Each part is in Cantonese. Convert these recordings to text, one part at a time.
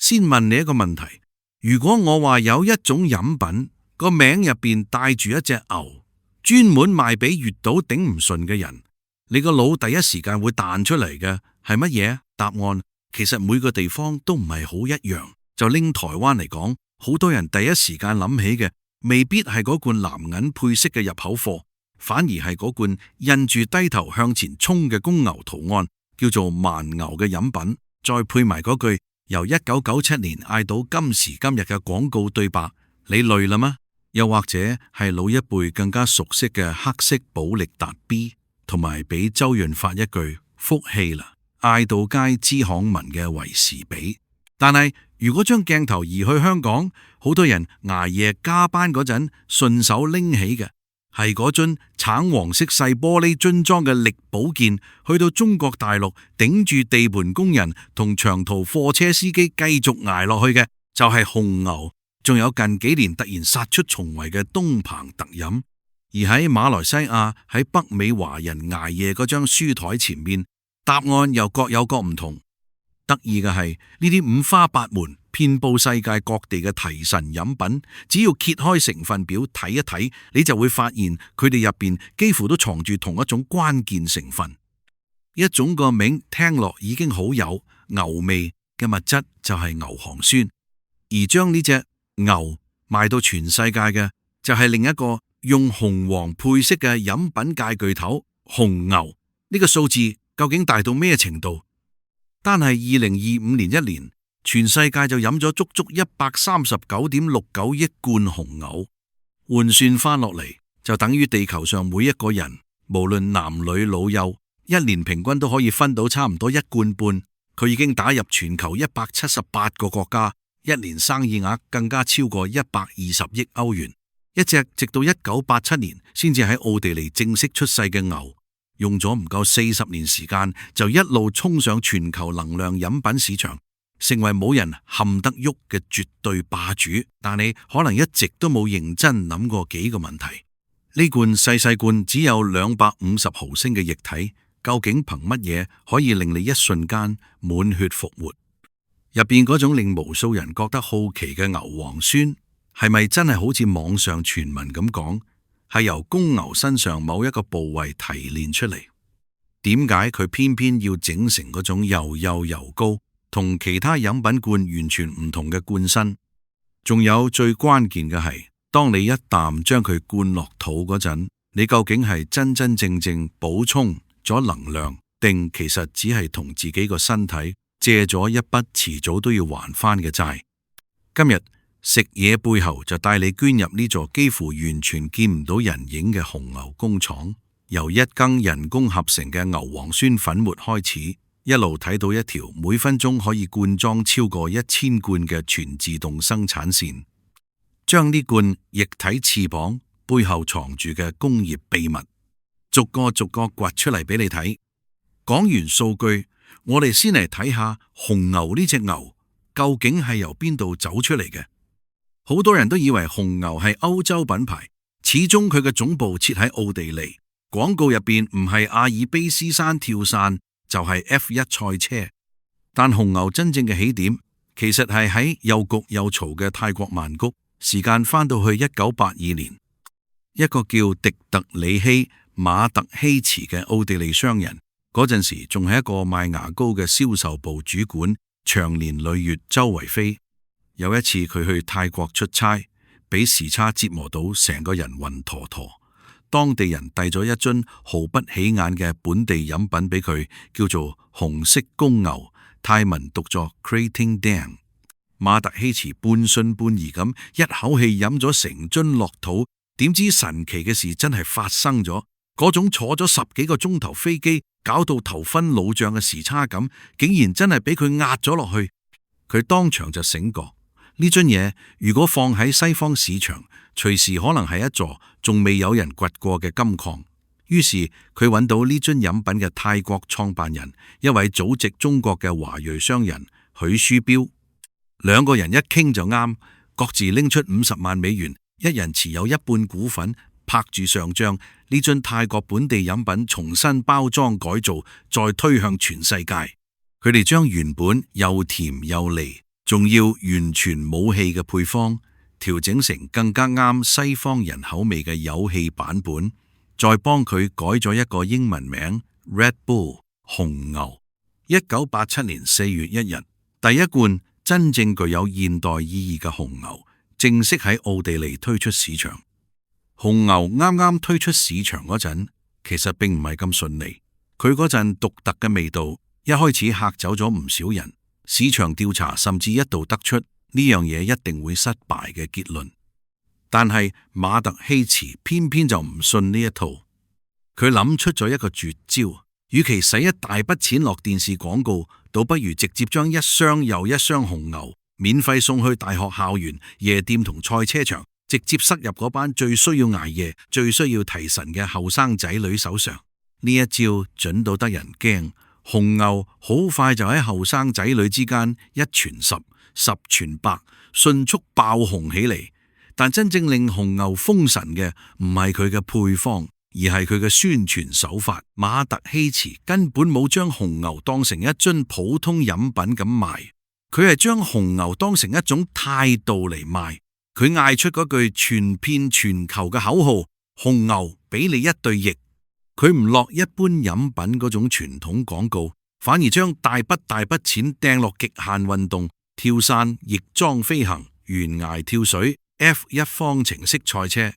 先問你一個問題：如果我話有一種飲品個名入邊帶住一隻牛，專門賣俾遇到頂唔順嘅人，你個腦第一時間會彈出嚟嘅係乜嘢？答案其實每個地方都唔係好一樣。就拎台灣嚟講，好多人第一時間諗起嘅未必係嗰罐藍銀配色嘅入口貨，反而係嗰罐印住低頭向前衝嘅公牛圖案，叫做蠻牛嘅飲品，再配埋嗰句由1997年嗌到今時今日嘅廣告對白，你累啦嗎？又或者係老一輩更加熟悉嘅黑色寶力達 B， 同埋俾周潤發一句福氣啦，嗌到街知巷聞嘅維士比。但係如果將鏡頭移去香港，好多人捱夜加班嗰陣順手拎起嘅係嗰樽橙黃色細玻璃樽裝嘅力保健，去到中國大陸頂住地盤工人同長途貨車司機繼續捱落去嘅就係紅牛。仲有近幾年突然殺出重圍嘅東鵬特飲。而喺馬來西亞喺北美華人捱夜嗰張書台前面，答案又各有各唔同。得意嘅係呢啲五花八門遍佈世界各地嘅提神飲品，只要揭開成分表睇一睇，你就會發現佢哋入邊幾乎都藏住同一種關鍵成分，一種個名聽落已經好有牛味嘅物質，就係牛磺酸。而將呢隻牛賣到全世界嘅就係另一個用紅黃配色嘅飲品界巨頭紅牛。呢個數字究竟大到咩程度？單係2025年一年，全世界就飲咗足足139.69億罐紅牛，換算翻落嚟就等於地球上每一個人無論男女老幼，一年平均都可以分到差唔多1罐半。佢已經打入全球178個國家，一年生意額更加超過120億歐元。一隻直到1987年先至喺奧地利正式出世嘅牛，用咗唔夠40年時間，就一路衝上全球能量飲品市場，成為冇人撼得喐嘅絕對霸主。但你可能一直都冇認真諗過幾個問題：呢罐細細罐只有250毫升嘅液體，究竟憑乜嘢可以令你一瞬間滿血復活？入邊嗰種令無數人覺得好奇嘅牛磺酸，係咪真係好似網上傳聞咁講，係由公牛身上某一個部位提煉出嚟？點解佢偏偏要整成嗰種又幼又高，同其他飲品罐完全唔同嘅罐身？仲有最關鍵嘅係，當你一啖將佢灌落肚嗰陣，你究竟係真真正正補充咗能量，定其實只係同自己個身體借咗一筆遲早都要還翻嘅債？今日食嘢背後就帶你捐入呢座幾乎完全見唔到人影嘅紅牛工廠，由一羹人工合成嘅牛磺酸粉末開始，一路睇到一條每分鐘可以灌裝超過1000罐嘅全自動生產線，將呢罐液體翅膀背後藏住嘅工業秘密逐個逐個掘出嚟俾你睇。講完數據，我哋先嚟睇下紅牛呢隻牛究竟係由邊度走出嚟嘅。好多人都以為紅牛係歐洲品牌，始終佢嘅總部設喺奧地利，廣告入邊唔係阿爾卑斯山跳傘就係 F1 賽車。但紅牛真正嘅起點其實係喺又焗又嘈嘅泰國曼谷。時間翻到去1982年，一個叫迪特里希馬特希茨嘅奧地利商人，嗰陣時仲係一個賣牙膏嘅銷售部主管，長年累月周圍飛。有一次佢去泰國出差，俾時差折磨到成個人暈陀陀。當地人遞咗一樽毫不起眼嘅本地飲品俾佢，叫做紅色公牛，泰文讀作 Krating Dang。馬特希茨半信半疑咁一口氣飲咗成樽落肚，點知神奇嘅事真係發生咗。嗰種坐咗10幾個鐘頭飛機，搞到頭昏腦脹嘅時差感，竟然真係俾佢壓咗落去。佢當場就醒覺，呢樽嘢如果放喺西方市場，隨時可能係一座仲未有人掘過嘅金礦。於是佢揾到呢樽飲品嘅泰國創辦人，一位祖籍中國嘅華裔商人許書標。兩個人一傾就啱，各自拎出50萬美元，一人持有一半股份，拍住上賬，呢樽泰國本地飲品重新包裝改造，再推向全世界。佢哋將原本又甜又膩仲要完全冇氣嘅配方，調整成更加啱西方人口味嘅有氣版本，再幫佢改咗一個英文名 Red Bull 紅牛。1987年4月1日，第一罐真正具有現代意義嘅紅牛正式喺奧地利推出市場。紅牛啱啱推出市場嗰陣，其實並唔係咁順利。佢嗰陣獨特嘅味道，一開始嚇走咗唔少人。市場調查甚至一度得出呢樣嘢一定會失敗嘅結論。但係馬特希茨偏偏就唔信呢一套，佢諗出咗一個絕招。與其使一大筆錢落電視廣告，倒不如直接將一箱又一箱紅牛免費送去大學校園、夜店同賽車場，直接塞入嗰班最需要捱夜、最需要提神嘅後生仔女手上。呢一招準到得人驚。紅牛好快就喺後生仔女之間一傳十，十傳百，迅速爆紅起嚟。但真正令紅牛封神嘅唔係佢嘅配方，而係佢嘅宣傳手法。馬特希茨根本冇將紅牛當成一樽普通飲品咁賣，佢係將紅牛當成一種態度嚟賣。佢嗌出嗰句傳遍全球嘅口號：紅牛俾你一對翼。佢唔落一般飲品嗰種傳統廣告，反而將大筆錢掟落極限運動、跳傘、翼裝飛行、懸崖跳水、F1 方程式賽車。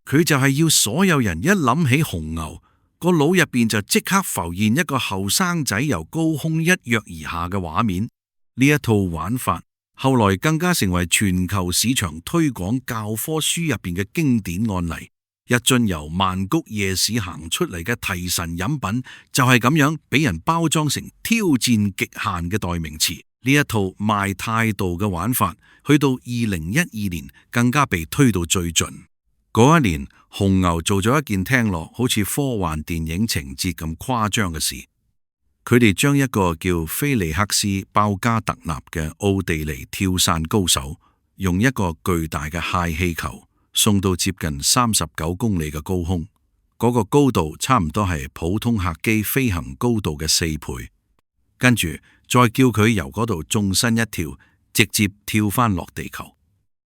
佢就係要所有人一諗起紅牛，個腦入邊就即刻浮現一個後生仔由高空一躍而下嘅畫面。呢一套玩法後來更加成為全球市場推廣教科書入邊嘅經典案例。一樽由曼谷夜市行出嚟嘅提神飲品，就係咁樣俾人包裝成挑戰極限嘅代名詞。呢一套賣態度嘅玩法，去到2012年更加被推到最盡。嗰一年，紅牛做咗一件聽落好似科幻電影情節咁誇張嘅事。佢哋將一個叫菲利克斯·鮑加特納嘅奧地利跳傘高手，用一個巨大嘅氦氣球送到接近39公里嘅高空，嗰個高度差唔多係普通客機飛行高度嘅4倍。跟住再叫佢由嗰度縱身一跳，直接跳返落地球。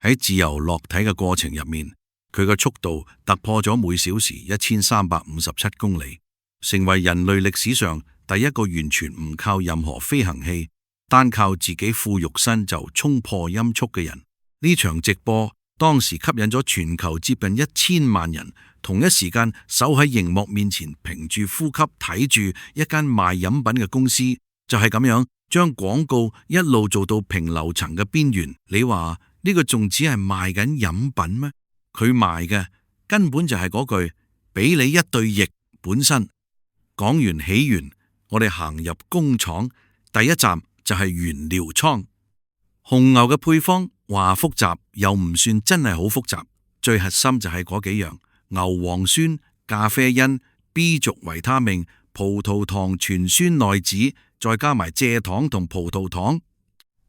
喺自由落體嘅過程入面，佢嘅速度突破咗每小時1357公里，成為人類歷史上第一個完全唔靠任何飛行器，單靠自己副肉身就衝破音速嘅人。呢場直播當時吸引咗全球接近1000萬人，同一時間守喺熒幕面前，屏住呼吸睇住一間賣飲品嘅公司，就係咁樣將廣告一路做到平流層嘅邊緣。你話呢個仲只係賣緊飲品咩？佢賣嘅根本就係嗰句俾你一對翼本身。講完起源，我哋行入工廠，第一站就係原料倉。紅牛嘅配方話複雜又唔算真係好複雜，最核心就係嗰幾樣：牛磺酸、咖啡因、B 族維他命、葡萄糖全酸內酯，再加埋蔗糖同葡萄糖。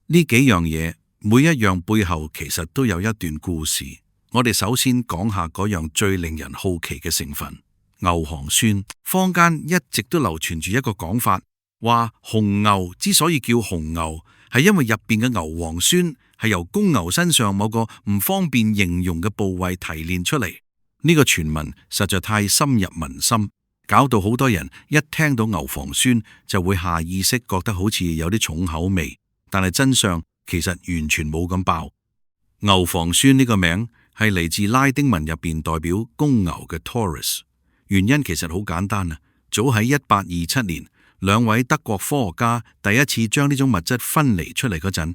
呢幾樣嘢每一樣背後其實都有一段故事。我哋首先講下嗰樣最令人好奇嘅成分——牛磺酸。坊間一直都流傳住一個講法，話紅牛之所以叫紅牛，係因為入邊嘅牛磺酸係由公牛身上某個唔方便形容嘅部位提煉出嚟。呢個傳聞實在太深入民心，搞到好多人一聽到牛磺酸就會下意識覺得好似有啲重口味。但係真相其實完全冇咁爆。牛磺酸呢個名係嚟自拉丁文入邊代表公牛嘅 Taurus。原因其實好簡單啊，早喺1827年，兩位德國科學家第一次將呢種物質分離出嚟嗰陣，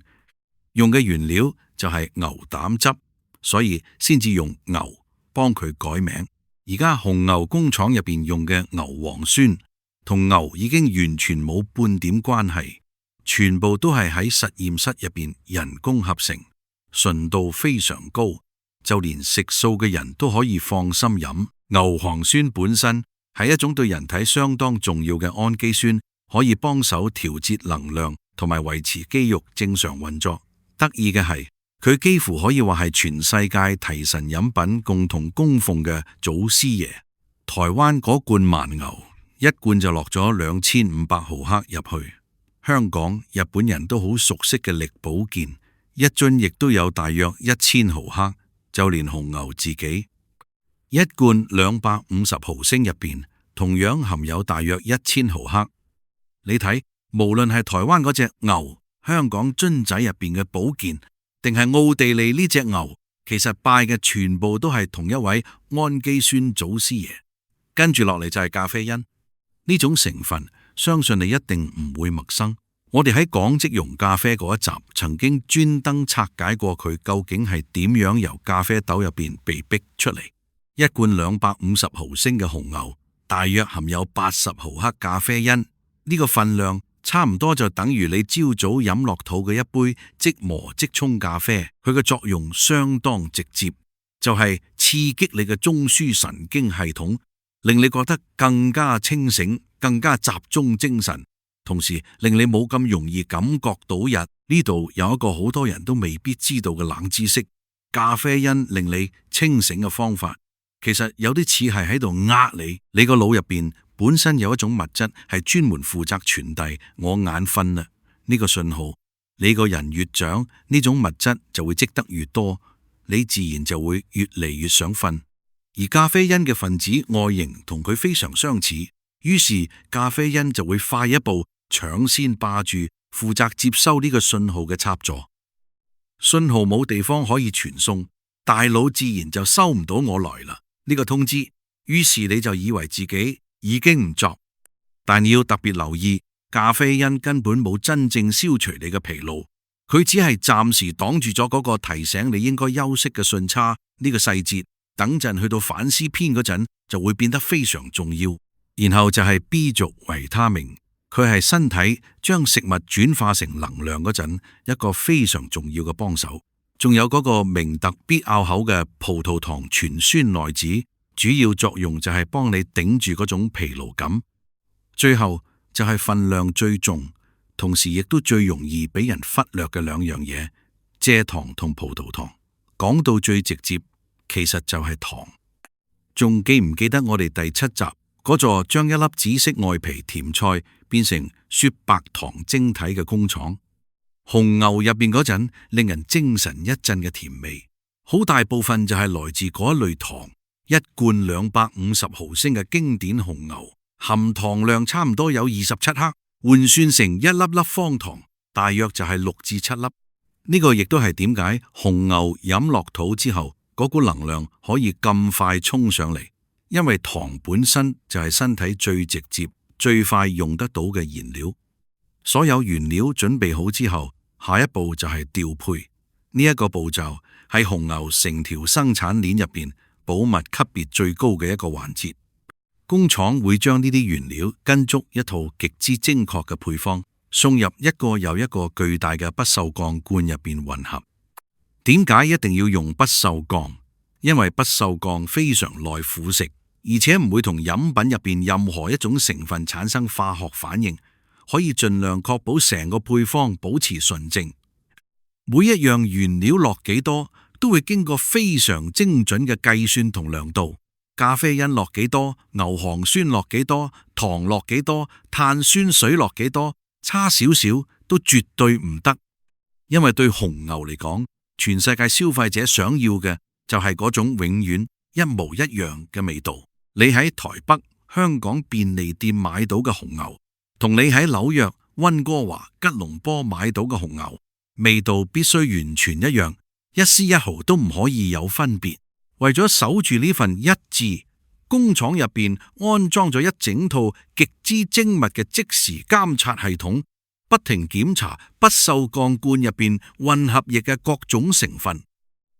用嘅原料就係牛膽汁，所以先至用牛幫佢改名。而家紅牛工廠入邊用嘅牛磺酸同牛已經完全冇半點關係，全部都係喺實驗室入邊人工合成，純度非常高，就連食素嘅人都可以放心飲。牛磺酸本身係一種對人體相當重要嘅氨基酸，可以幫手調節能量同埋維持肌肉正常運作。得意嘅係，佢幾乎可以話係全世界提神飲品共同供奉嘅祖師爺。台灣嗰罐蠻牛，一罐就落咗2500毫克入去，香港、日本人都好熟悉嘅力保健，一樽亦都有大約1000毫克，就連紅牛自己一罐250毫升入邊，同樣含有大約1000毫克。你睇，無論係台灣嗰隻牛，香港樽仔入邊嘅保健，定係奧地利呢隻牛，其實拜嘅全部都係同一位氨基酸祖師爺。跟住落嚟就係咖啡因呢種成分，相信你一定唔會陌生。我哋喺講即溶咖啡嗰一集，曾經專登拆解過佢究竟係點樣由咖啡豆入邊被逼出嚟。一罐250毫升嘅紅牛，大約含有80毫克咖啡因，呢個份量差唔多就等於你朝早飲落肚嘅一杯即磨即沖咖啡。佢嘅作用相當直接，就係刺激你嘅中樞神經系統，令你覺得更加清醒，更加集中精神，同時令你冇咁容易感覺到日。呢度有一個好多人都未必知道嘅冷知識，咖啡因令你清醒嘅方法，其實有啲似係喺度呃你。你個腦入邊本身有一種物質係專門負責傳遞我眼瞓啦呢個信號。你個人越長，呢種物質就會積得越多，你自然就會越嚟越想瞓。而咖啡因嘅分子外形同佢非常相似，於是咖啡因就會快一步搶先霸住負責接收呢個信號嘅插座。信號冇地方可以傳送，大腦自然就收唔到我來啦呢個通知，於是你就以為自己已經唔作。但要特別留意，咖啡因根本冇真正消除你嘅疲勞，佢只係暫時擋住咗嗰個提醒你應該休息嘅信差。呢個細節等陣去到反思篇嗰陣就會變得非常重要。然後就係 B 族維他命，佢係身體將食物轉化成能量嗰陣一個非常重要嘅幫手。仲有嗰個明特必拗口嘅葡萄糖全酸內酯，主要作用就係幫你頂住嗰種疲勞感。最後就係份量最重，同時亦都最容易俾人忽略嘅兩樣嘢，蔗糖同葡萄糖。講到最直接，其實就係糖。仲記唔記得我哋第7集嗰座將一粒紫色外皮甜菜變成雪白糖晶體嘅工廠？紅牛入邊嗰陣令人精神一振嘅甜味，好大部分就係來自嗰一類糖。一罐250毫升嘅經典紅牛，含糖量差唔多有27克，換算成一粒粒方糖，大約就係6至7粒。呢個亦都係點解紅牛飲落肚之後，嗰股能量可以咁快衝上嚟，因為糖本身就係身體最直接、最快用得到嘅燃料。所有原料準備好之後，下一步就係調配。呢一個步驟係紅牛成條生產鏈入邊保密級別最高嘅一個環節。工廠會將呢啲原料跟足一套極之精確嘅配方，送入一個又一個巨大嘅不鏽鋼罐入邊混合。點解一定要用不鏽鋼？因為不鏽鋼非常耐腐蝕，而且唔會同飲品入邊任何一種成分產生化學反應，可以盡量確保成個配方保持純淨。每一樣原料落幾多，都會經過非常精準嘅計算同量度。咖啡因落幾多，牛磺酸落幾多，糖落幾多，碳酸水落幾多，差少少都絕對唔得。因為對紅牛嚟講，全世界消費者想要嘅就係嗰種永遠一模一樣嘅味道。你喺台北、香港便利店買到嘅紅牛，同你喺紐約、溫哥華、吉隆坡買到嘅紅牛，味道必須完全一樣，一絲一毫都唔可以有分別。為咗守住呢份一致，工廠入邊安裝咗一整套極之精密嘅即時監察系統，不停檢查不鏽鋼罐入邊混合液嘅各種成分。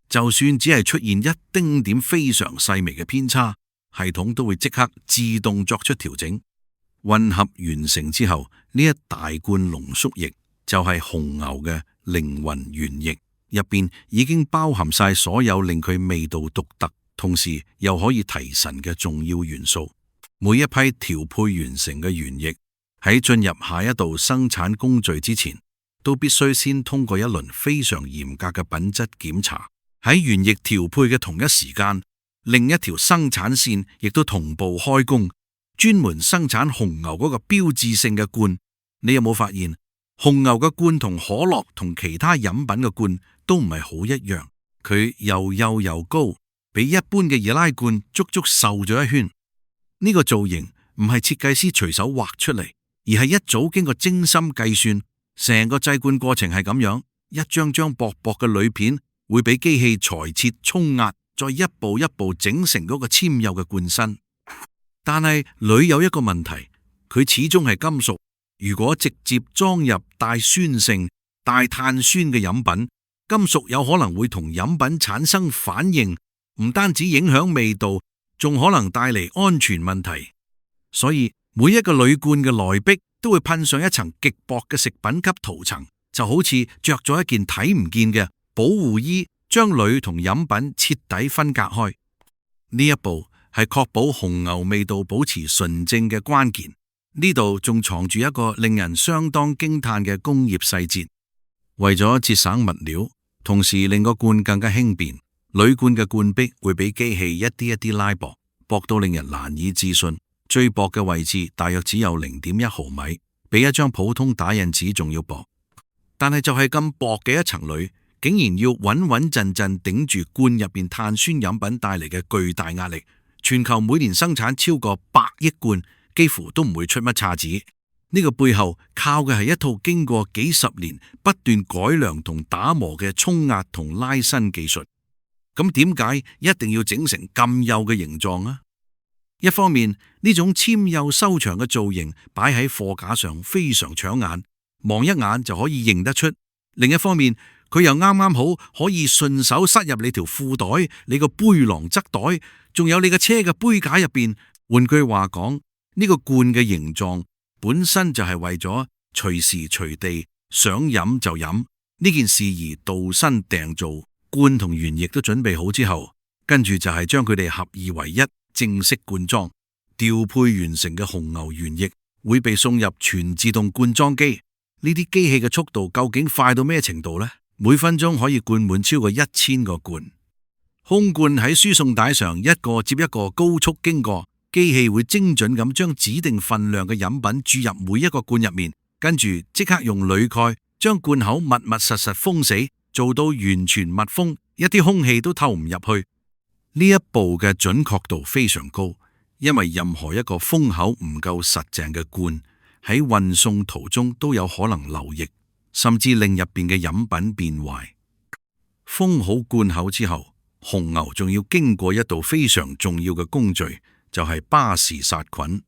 就算只係出現一丁點非常細微嘅偏差，系統都會即刻自動作出調整。混合完成之後，呢一大罐濃縮液就係紅牛嘅靈魂原液，入邊已經包含晒所有令佢味道獨特，同時又可以提神嘅重要元素。每一批調配完成嘅原液喺進入下一道生產工序之前，都必須先通過一輪非常嚴格嘅品質檢查。喺原液調配嘅同一時間，另一條生產線亦都同步開工，專門生產紅牛嗰個標誌性嘅罐。你有冇發現紅牛嘅罐同可樂同其他飲品嘅罐都唔係好一樣，佢又幼又高，比一般嘅易拉罐足足瘦咗一圈。呢個造型唔係設計師隨手畫出嚟，而係一早經過精心計算。成個製罐過程係咁樣，一張張薄薄嘅鋁片會俾機器裁切沖壓，再一步一步整成嗰個纖幼嘅罐身。但係鋁有一個問題，佢始終係金屬，如果直接裝入帶酸性、帶碳酸嘅飲品，金屬有可能會同飲品產生反應，唔單止影響味道，仲可能帶嚟安全問題。所以每一個鋁罐嘅內壁都會噴上一層極薄嘅食品級塗層，就好似着咗一件睇唔見嘅保護衣，將鋁同飲品徹底分隔開。呢一步係確保紅牛味道保持純正嘅關鍵。呢度仲藏住一個令人相當驚嘆嘅工業細節。為咗節省物料，同時令個罐更加輕便，鋁罐嘅罐壁會俾機器一啲一啲拉薄，薄到令人難以置信。最薄嘅位置大約只有 0.1 毫米，比一張普通打印紙仲要薄。但係就係咁薄嘅一層鋁，竟然要穩穩陣陣頂住罐入邊碳酸飲品帶嚟嘅巨大壓力。全球每年生產超過100億罐，幾乎都唔會出乜岔子。呢個背後靠嘅係一套經過幾十年不斷改良同打磨嘅沖壓同拉伸技術。咁點解一定要整成咁幼嘅形狀啊？一方面，呢種纖幼修長嘅造型擺喺貨架上非常搶眼，望一眼就可以認得出。另一方面，佢又啱啱好可以順手塞入你條褲袋、你個背囊側袋，仲有你嘅車嘅杯架入邊。換句話講，呢個罐嘅形狀本身就係為咗隨時隨地想飲就飲呢件事而度身訂造。罐同原液都準備好之後，跟住就係將佢哋合二為一，正式灌裝。調配完成嘅紅牛原液會被送入全自動灌裝機。呢啲機器嘅速度究竟快到咩程度呢？每分鐘可以灌滿超過1000個罐。空罐喺輸送帶上一個接一個高速經過，機器會精準咁將指定份量嘅飲品注入每一個罐入面，跟住即刻用鋁蓋將罐口密密實實封死，做到完全密封，一啲空氣都透唔入去。呢一步嘅準確度非常高，因為任何一個封口唔夠實淨嘅罐喺運送途中都有可能漏液，甚至令入邊嘅飲品變壞。封好罐口之後，紅牛仲要經過一道非常重要嘅工序，就係巴氏殺菌。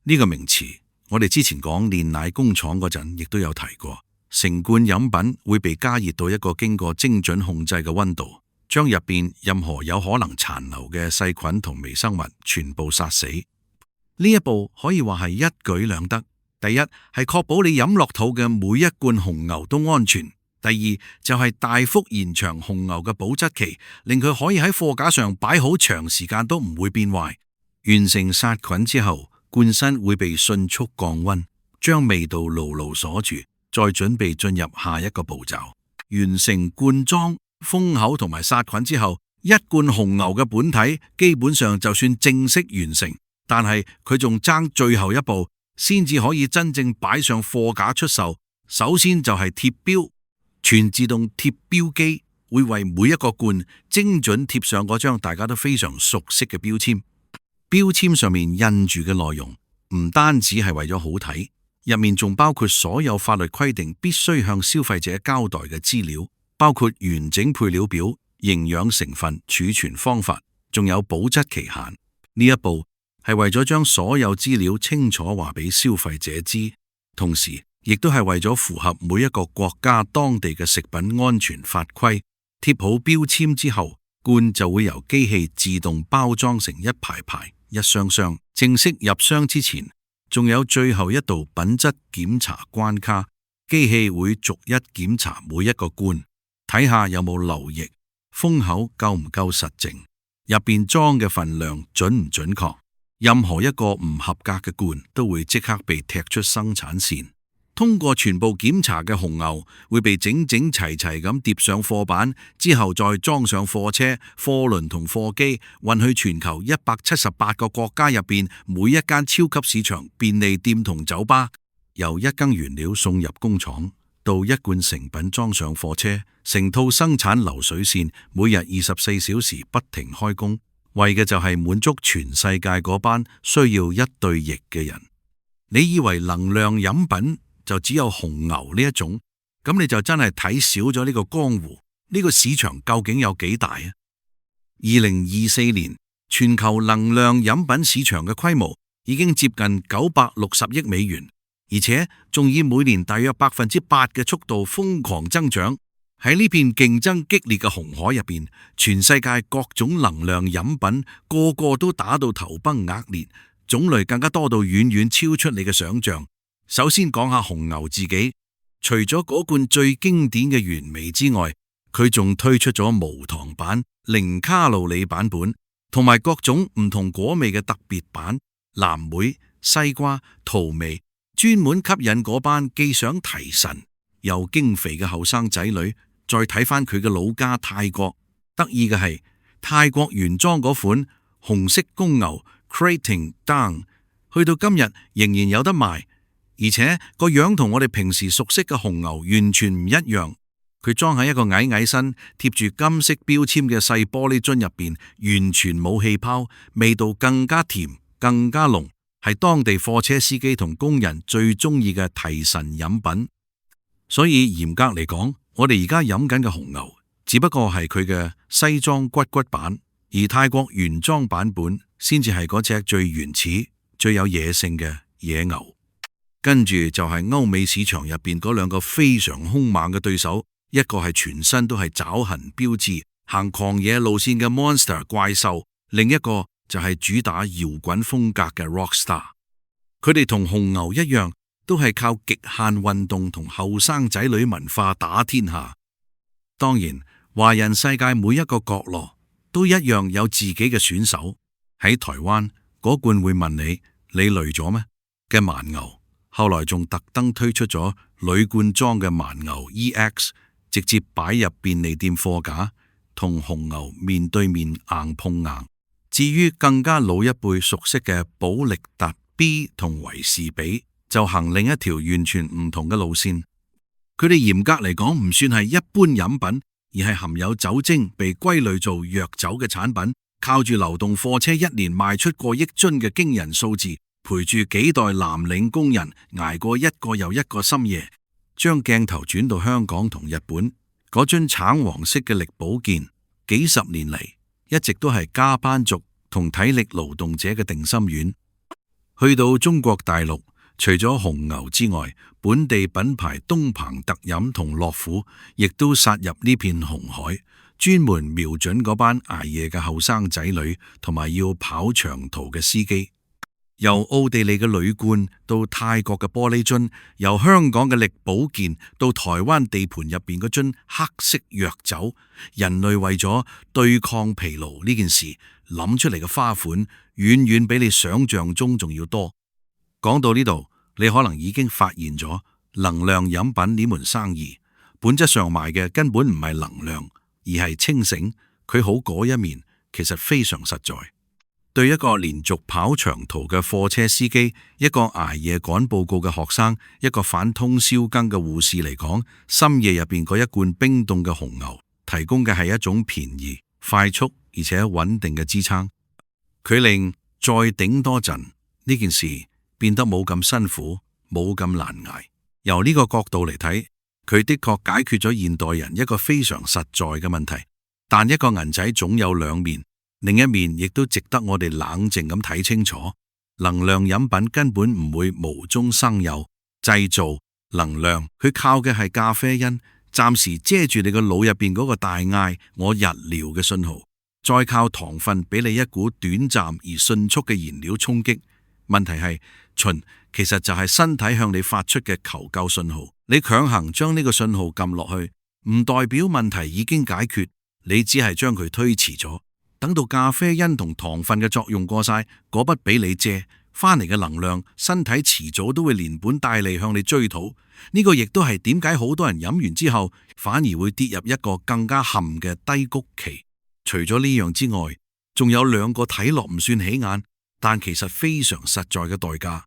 呢個名詞我哋之前講煉奶工廠嗰陣亦都有提過。成罐飲品會被加熱到一個經過精準控制嘅溫度，將入邊任何有可能殘留嘅細菌同微生物全部殺死。呢一步可以話係一舉兩得。第一係確保你飲落肚嘅每一罐紅牛都安全；第二就係大幅延長紅牛嘅保質期，令佢可以喺貨架上擺好長時間都唔會變壞。完成殺菌之後，罐身會被迅速降溫，將味道牢牢鎖住，再準備進入下一個步驟。完成罐裝、封口同埋殺菌之後，一罐紅牛嘅本體基本上就算正式完成，但係佢仲爭最後一步，先至可以真正擺上貨架出售。首先就係貼標，全自動貼標機會為每一個罐精準貼上嗰張大家都非常熟悉嘅標籤。標籤上面印住嘅內容唔單止係為咗好睇，入面仲包括所有法律規定必須向消費者交代嘅資料，包括完整配料表、營養成分、儲存方法，仲有保質期限。呢一步係為咗將所有資料清楚話俾消費者知，同時亦都係為咗符合每一個國家當地嘅食品安全法規。貼好標籤之後，罐就會由機器自動包裝成一排排、一箱箱。正式入箱之前，仲有最後一道品質檢查關卡，機器會逐一檢查每一個罐，睇下有冇漏液，封口夠唔夠實淨，入邊裝嘅份量準唔準確。任何一個唔合格嘅罐都會即刻被踢出生產線。通過全部檢查嘅紅牛會被整整齊齊咁疊上貨板，之後再裝上貨車、貨輪同貨機，運去全球178個國家入邊每一間超級市場、便利店同酒吧。由一羹原料送入工廠，到一罐成品裝上貨車，成套生產流水線，每日24小時不停開工，為嘅就係滿足全世界嗰班需要一對翼嘅人。你以為能量飲品就只有紅牛呢一種，咁你就真係睇少咗呢個江湖，呢個市場究竟有幾大啊？2024年全球能量飲品市場嘅規模已經接近960億美元，而且仲以每年大約8%嘅速度瘋狂增長。喺呢片競爭激烈嘅紅海入邊，全世界各種能量飲品個個都打到頭崩額裂，種類更加多到遠遠超出你嘅想象。首先講下紅牛自己，除咗嗰罐最經典嘅原味之外，佢仲推出咗無糖版、零卡路里版本，同埋各種唔同果味嘅特別版，藍莓、西瓜、桃味，專門吸引嗰班既想提神又經肥嘅後生仔女。再睇翻佢嘅老家泰國，得意嘅係泰國原裝嗰款紅色公牛 Krating Daeng， 去到今日仍然有得賣，而且個樣同我哋平時熟悉嘅紅牛完全唔一樣。佢裝喺一個矮矮身貼住金色標籤嘅細玻璃樽入邊，完全冇氣泡，味道更加甜更加濃，係當地貨車司機同工人最中意嘅提神飲品。所以嚴格嚟講，我哋而家飲緊嘅紅牛只不過係佢嘅西裝骨骨版，而泰國原裝版本先至係嗰隻最原始最有野性嘅野牛。跟住就係歐美市場入邊嗰兩個非常兇猛嘅對手，一個係全身都係爪痕標誌行狂野路線嘅 Monster 怪獸，另一個就係主打搖滾風格嘅 Rockstar。 佢哋同紅牛一樣，都係靠極限運動同後生仔女文化打天下。當然，華人世界每一個角落都一樣有自己嘅選手。喺台灣嗰罐會問你累咗咩嘅蠻牛，後來仲特登推出咗鋁罐裝嘅蠻牛 EX， 直接擺入便利店貨架，同紅牛面對面硬碰硬。至於更加老一輩熟悉嘅寶力達 B 同維士比，就行另一條完全唔同嘅路線。佢哋嚴格嚟講唔算係一般飲品，而係含有酒精被歸類做藥酒嘅產品，靠住流動貨車一年賣出過億樽嘅驚人數字，陪住幾代藍領工人捱過一個又一個深夜。將鏡頭轉到香港同日本，嗰樽橙黃色嘅力保健，幾十年嚟一直都係加班族同體力勞動者嘅定心丸。去到中國大陸，除咗紅牛之外，本地品牌東鵬特飲同樂虎亦都殺入呢片紅海，專門瞄準嗰班捱夜嘅後生仔女同埋要跑長途嘅司機。由奧地利嘅鋁罐到泰國嘅玻璃樽，由香港嘅力保健到台灣地盤入邊嗰樽黑色藥酒，人類為咗對抗疲勞呢件事諗出嚟嘅花款，遠遠比你想象中仲要多。講到呢度，你可能已經發現咗能量飲品呢門生意本質上賣嘅根本唔係能量，而係清醒。佢好嗰一面其實非常實在。對一個連續跑長途嘅貨車司機，一個捱夜趕報告嘅學生，一個返通宵更嘅護士嚟講，深夜入邊嗰一罐冰凍嘅紅牛提供嘅係一種便宜、快速而且穩定嘅支撐。佢令再頂多陣呢件事變得冇咁辛苦，冇咁難捱。由呢個角度嚟睇，佢的確解決咗現代人一個非常實在嘅問題。但一個銀仔總有兩面，另一面亦都值得我哋冷靜咁睇清楚。能量飲品根本唔會無中生有製造能量，佢靠嘅係咖啡因，暫時遮住你個腦入邊嗰個大嗌我日療嘅信號，再靠糖分俾你一股短暫而迅速嘅燃料衝擊。問題係秦其實就係身體向你發出嘅求救信號，你強行將呢個信號撳落去，唔代表問題已經解決，你只係將佢推遲咗。等到咖啡因同糖分嘅作用過晒，嗰筆俾你借翻嚟嘅能量，身體遲早都會連本帶利向你追討。呢個亦都係點解好多人飲完之後反而會跌入一個更加陷嘅低谷期。除咗呢樣之外，仲有兩個睇落唔算起眼，但其實非常實在嘅代價。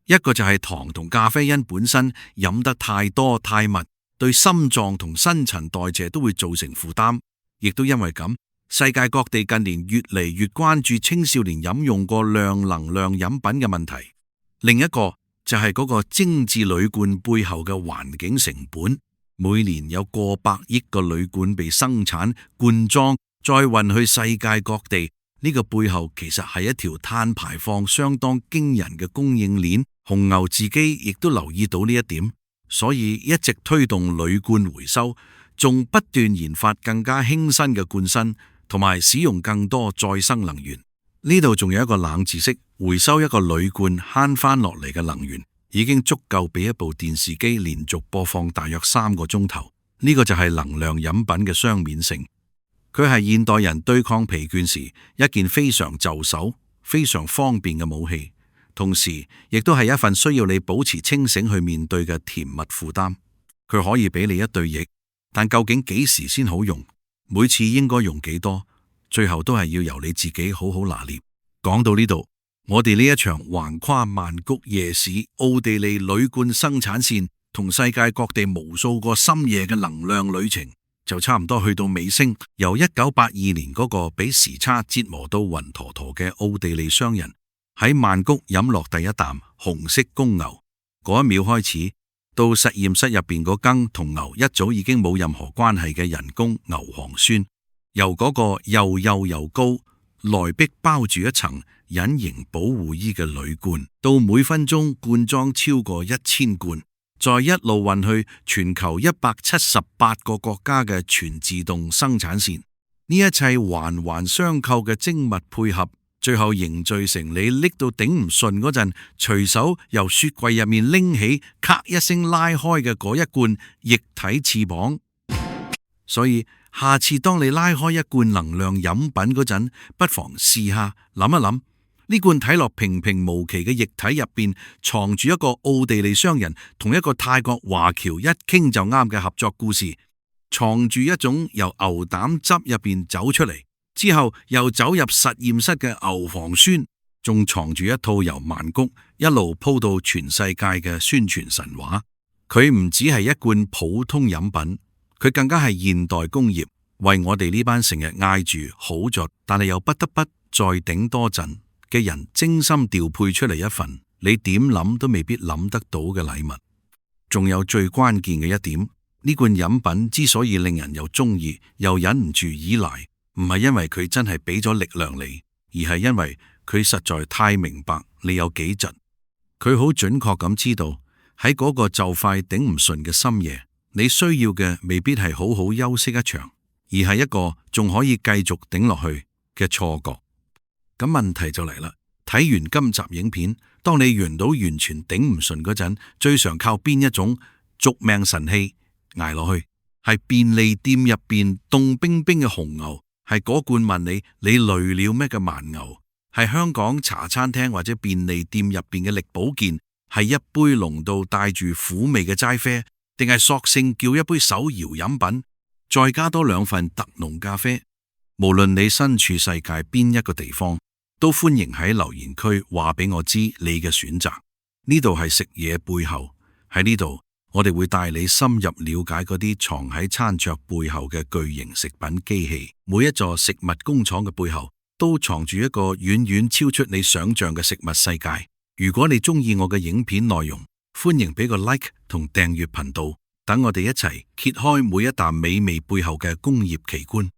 一個就係糖同咖啡因本身飲得太多太密，對心臟同新陳代謝都會造成負擔。亦都因為咁，世界各地近年越嚟越關注青少年飲用過量能量飲品嘅問題。另一個就係嗰個精緻鋁罐背後嘅環境成本，每年有過百億個鋁罐被生產、灌裝，再運去世界各地。呢個背後其實係一條碳排放相當驚人嘅供應鏈。紅牛自己亦都留意到呢一點，所以一直推動鋁罐回收，仲不斷研發更加輕身嘅罐身，同埋使用更多再生能源。呢度仲有一個冷知識，回收一個鋁罐慳翻落嚟嘅能源，已經足夠俾一部電視機連續播放大約3個鐘頭。呢個就係能量飲品嘅雙面性。佢係現代人對抗疲倦時一件非常就手、非常方便嘅武器，同時亦都係一份需要你保持清醒去面對嘅甜蜜負擔。佢可以俾你一對翼，但究竟幾時先好用，每次應該用幾多，最後都係要由你自己好好拿捏。講到呢度，我哋呢一場橫跨曼谷夜市、奧地利鋁罐生產線同世界各地無數個深夜嘅能量旅程就差唔多去到尾聲。由1982年嗰個俾時差折磨到暈陀陀嘅奧地利商人喺曼谷飲落第一啖紅色公牛嗰一秒開始，到實驗室入邊嗰羹同牛一早已經冇任何關係嘅人工牛磺酸，由嗰個又幼又高、內壁包住一層隱形保護衣嘅鋁罐，到每分鐘灌裝超過1000罐，再一路運去全球178個國家嘅全自動生產線。呢一切環環相扣嘅精密配合，最後凝聚成你拎到頂唔順嗰陣，隨手由雪櫃入面拎起，咔一聲拉開嘅嗰一罐液體翅膀。所以下次當你拉開一罐能量飲品嗰陣，不妨試下諗一諗，呢罐睇落平平無奇嘅液體入邊藏住一個奧地利商人同一個泰國華僑一傾就啱嘅合作故事，藏住一種由牛膽汁入邊走出嚟之後又走入實驗室嘅牛磺酸，仲藏住一套由曼谷一路鋪到全世界嘅宣傳神話。佢唔只係一罐普通飲品，佢更加係現代工業為我哋呢班成日嗌住好咗，但係又不得不再頂多陣嘅人精心調配出嚟一份你點諗都未必諗得到嘅禮物。仲有最關鍵嘅一點，呢罐飲品之所以令人又中意又忍唔住依賴，唔係因為佢真係俾咗力量你，而係因為佢實在太明白你有幾窒。佢好準確咁知道喺嗰個就快頂唔順嘅深夜，你需要嘅未必係好好休息一場，而係一個仲可以繼續頂落去嘅錯覺。咁問題就嚟啦，睇完今集影片，當你完到完全頂唔順嗰陣，最常靠邊一種續命神器捱落去？係便利店入邊凍冰冰嘅紅牛，係嗰罐問你累了咩嘅蠻牛，係香港茶餐廳或者便利店入邊嘅力保健，係一杯濃度帶住苦味嘅齋啡，定係索性叫一杯手搖飲品，再加多2份特濃咖啡？無論你身處世界邊一個地方，都歡迎喺留言區話俾我知你嘅選擇。呢度係食嘢背後，喺呢度我哋會帶你深入了解嗰啲藏喺餐桌背後嘅巨型食品機器。每一座食物工廠嘅背後都藏住一個遠遠超出你想象嘅食物世界。如果你中意我嘅影片內容，歡迎俾個 like 同訂閱頻道，等我哋一齊揭開每一啖美味背後嘅工業奇觀。